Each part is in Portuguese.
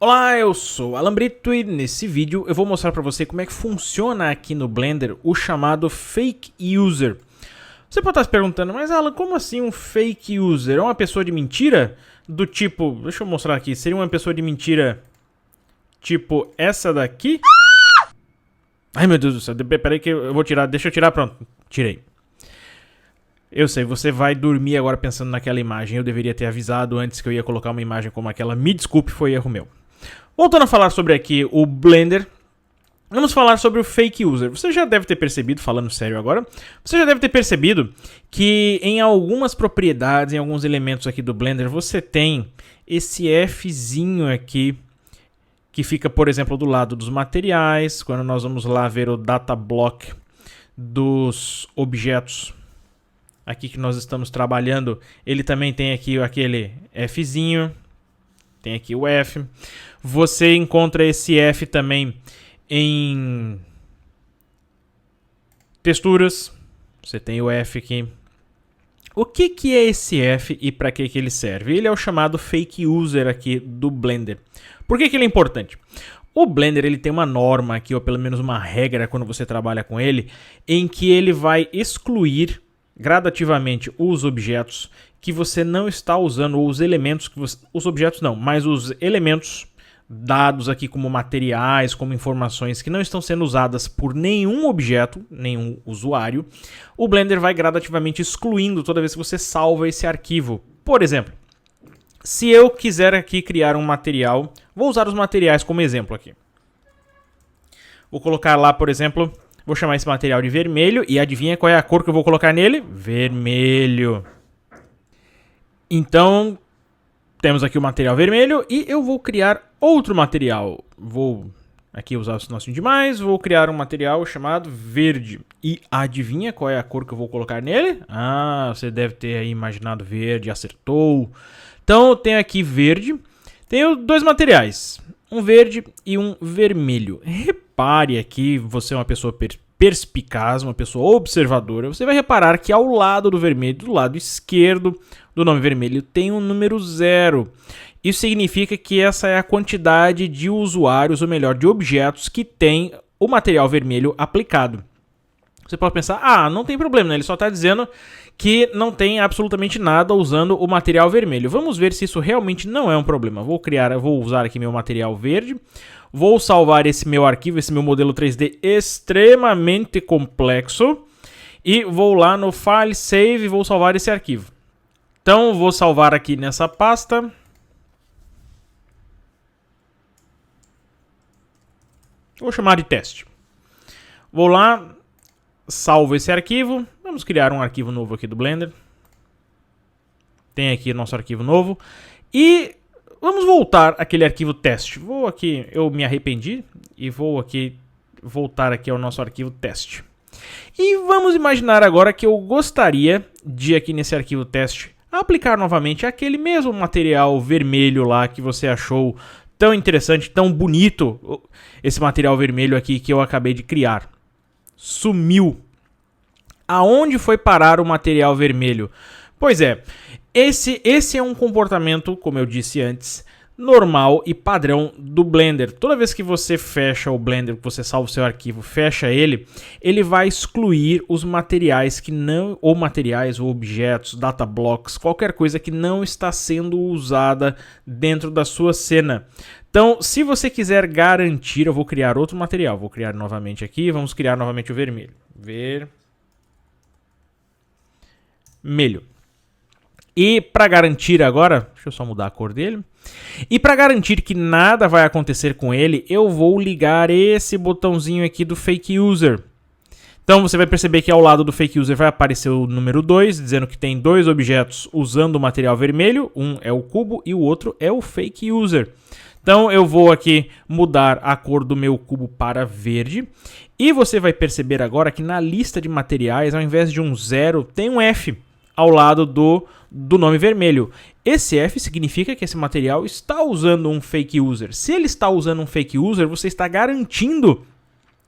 Olá, eu sou o Alan Brito e nesse vídeo eu vou mostrar para você como é que funciona aqui no Blender o chamado Fake User. Você pode estar se perguntando, mas Alan, como assim um Fake User? É uma pessoa de mentira? Do tipo, deixa eu mostrar aqui, seria uma pessoa de mentira tipo essa daqui? Ai meu Deus do céu, peraí que eu vou tirar, deixa eu tirar, pronto, tirei. Eu sei, você vai dormir agora pensando naquela imagem, eu deveria ter avisado antes que eu ia colocar uma imagem como aquela, me desculpe, foi erro meu. Voltando a falar sobre aqui o Blender, vamos falar sobre o Fake User. Você já deve ter percebido, falando sério agora, você já deve ter percebido que em algumas propriedades, em alguns elementos aqui do Blender, você tem esse Fzinho aqui, que fica, por exemplo, do lado dos materiais, quando nós vamos lá ver o data block dos objetos aqui que nós estamos trabalhando, ele também tem aqui aquele Fzinho, tem aqui o F. Você encontra esse F também em texturas, você tem o F aqui. O que é esse F e para que ele serve? Ele é o chamado Fake User aqui do Blender. Por que ele é importante? O Blender ele tem uma norma aqui, ou pelo menos uma regra quando você trabalha com ele, em que ele vai excluir gradativamente os objetos que você não está usando, ou os elementos que você, os objetos não, mas os elementos dados aqui como materiais, como informações que não estão sendo usadas por nenhum objeto, nenhum usuário, o Blender vai gradativamente excluindo toda vez que você salva esse arquivo. Por exemplo, se eu quiser aqui criar um material, vou usar os materiais como exemplo aqui. Vou colocar lá, por exemplo, vou chamar esse material de vermelho e adivinha qual é a cor que eu vou colocar nele? Vermelho. Então, temos aqui o material vermelho e eu vou criar outro material. Vou aqui usar o nosso demais, vou criar um material chamado verde. E adivinha qual é a cor que eu vou colocar nele? Ah, você deve ter aí imaginado verde, acertou. Então, eu tenho aqui verde. Tenho dois materiais, um verde e um vermelho. Repare aqui, você é uma pessoa perspicaz, uma pessoa observadora, você vai reparar que ao lado do vermelho, do lado esquerdo do nome vermelho, tem um número 0. Isso significa que essa é a quantidade de usuários, ou melhor, de objetos que tem o material vermelho aplicado. Você pode pensar, ah, não tem problema, né? Ele só está dizendo que não tem absolutamente nada usando o material vermelho. Vamos ver se isso realmente não é um problema. Vou usar aqui meu material verde. Vou salvar esse meu arquivo, esse meu modelo 3D extremamente complexo. E vou lá no File, Save e vou salvar esse arquivo. Então, vou salvar aqui nessa pasta. Vou chamar de teste. Vou lá, salvo esse arquivo. Vamos criar um arquivo novo aqui do Blender. Tem aqui o nosso arquivo novo. E vamos voltar àquele arquivo teste. Vou aqui, eu me arrependi e vou aqui voltar aqui ao nosso arquivo teste. E vamos imaginar agora que eu gostaria de aqui nesse arquivo teste aplicar novamente aquele mesmo material vermelho lá que você achou tão interessante, tão bonito, esse material vermelho aqui que eu acabei de criar. Sumiu. Aonde foi parar o material vermelho? Pois é, esse é um comportamento, como eu disse antes, normal e padrão do Blender. Toda vez que você fecha o Blender, que você salva o seu arquivo, fecha ele, ele vai excluir os materiais que não, ou materiais, ou objetos, data blocks, qualquer coisa que não está sendo usada dentro da sua cena. Então, se você quiser garantir, eu vou criar outro material. Vou criar novamente aqui, vamos criar novamente o vermelho. Vermelho. E para garantir agora, deixa eu só mudar a cor dele. E para garantir que nada vai acontecer com ele, eu vou ligar esse botãozinho aqui do Fake User. Então você vai perceber que ao lado do Fake User vai aparecer o número 2, dizendo que tem dois objetos usando o material vermelho. Um é o cubo e o outro é o Fake User. Então eu vou aqui mudar a cor do meu cubo para verde. E você vai perceber agora que na lista de materiais, ao invés de um 0, tem um F ao lado do nome vermelho. Esse F significa que esse material está usando um Fake User. Se ele está usando um Fake User, você está garantindo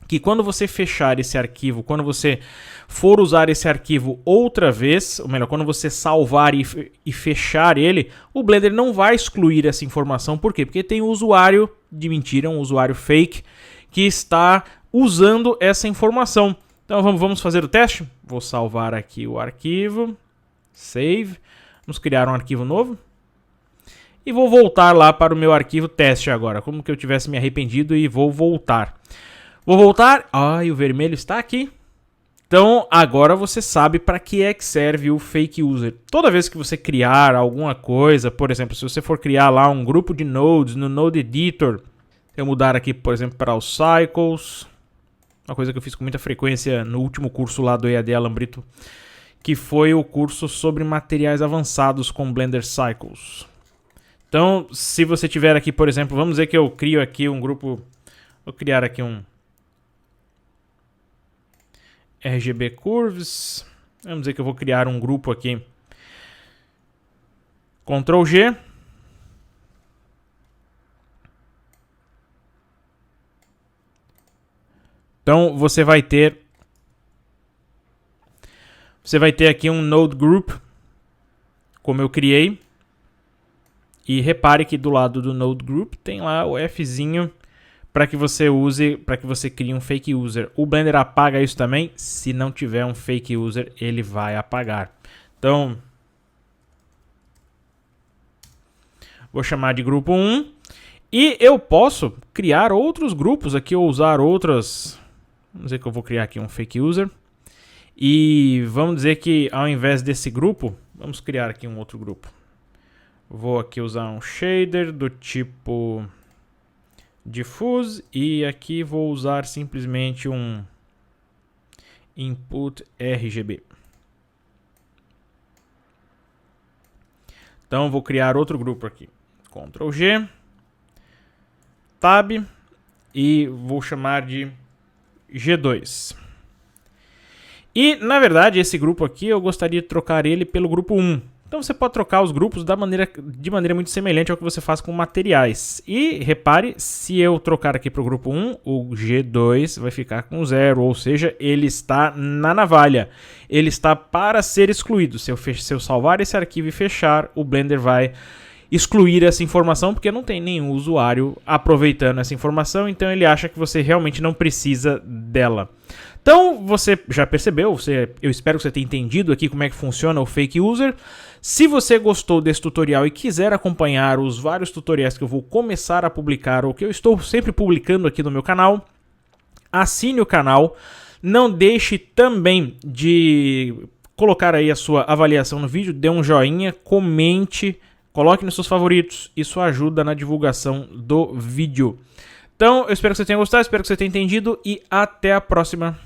que quando você fechar esse arquivo, quando você for usar esse arquivo outra vez, ou melhor, quando você salvar e fechar ele, o Blender não vai excluir essa informação. Por quê? Porque tem um usuário de mentira, um usuário fake, que está usando essa informação. Então vamos fazer o teste? Vou salvar aqui o arquivo, save, vamos criar um arquivo novo. E vou voltar lá para o meu arquivo teste agora, como que eu tivesse me arrependido, e vou voltar. Vou voltar, e o vermelho está aqui. Então agora você sabe para que é que serve o fake user. Toda vez que você criar alguma coisa, por exemplo, se você for criar lá um grupo de nodes no Node Editor, eu mudar aqui, por exemplo, para os cycles, uma coisa que eu fiz com muita frequência no último curso lá do EAD Alambrito, que foi o curso sobre materiais avançados com Blender Cycles. Então, se você tiver aqui, por exemplo, vamos dizer que eu crio aqui um grupo, vou criar aqui um RGB Curves, vamos dizer que eu vou criar um grupo aqui, Ctrl G, então você vai ter aqui um Node Group, como eu criei, e repare que do lado do Node Group tem lá o Fzinho, para que você use, para que você crie um fake user. O Blender apaga isso também. Se não tiver um fake user, ele vai apagar. Então, vou chamar de grupo 1. E eu posso criar outros grupos aqui, ou usar outras. Vamos dizer que eu vou criar aqui um fake user. E vamos dizer que ao invés desse grupo, vamos criar aqui um outro grupo. Vou aqui usar um shader do tipo diffuse, e aqui vou usar simplesmente um input RGB. Então vou criar outro grupo aqui, Ctrl G, Tab, e vou chamar de G2. E na verdade esse grupo aqui eu gostaria de trocar ele pelo grupo 1. Então você pode trocar os grupos de maneira muito semelhante ao que você faz com materiais. E repare, se eu trocar aqui para o grupo 1, o G2 vai ficar com 0, ou seja, ele está na navalha. Ele está para ser excluído. Se eu salvar esse arquivo e fechar, o Blender vai excluir essa informação, porque não tem nenhum usuário aproveitando essa informação, então ele acha que você realmente não precisa dela. Então, você já percebeu, eu espero que você tenha entendido aqui como é que funciona o fake user. Se você gostou desse tutorial e quiser acompanhar os vários tutoriais que eu vou começar a publicar, ou que eu estou sempre publicando aqui no meu canal, assine o canal. Não deixe também de colocar aí a sua avaliação no vídeo, dê um joinha, comente, coloque nos seus favoritos, isso ajuda na divulgação do vídeo. Então, eu espero que você tenha gostado, espero que você tenha entendido e até a próxima.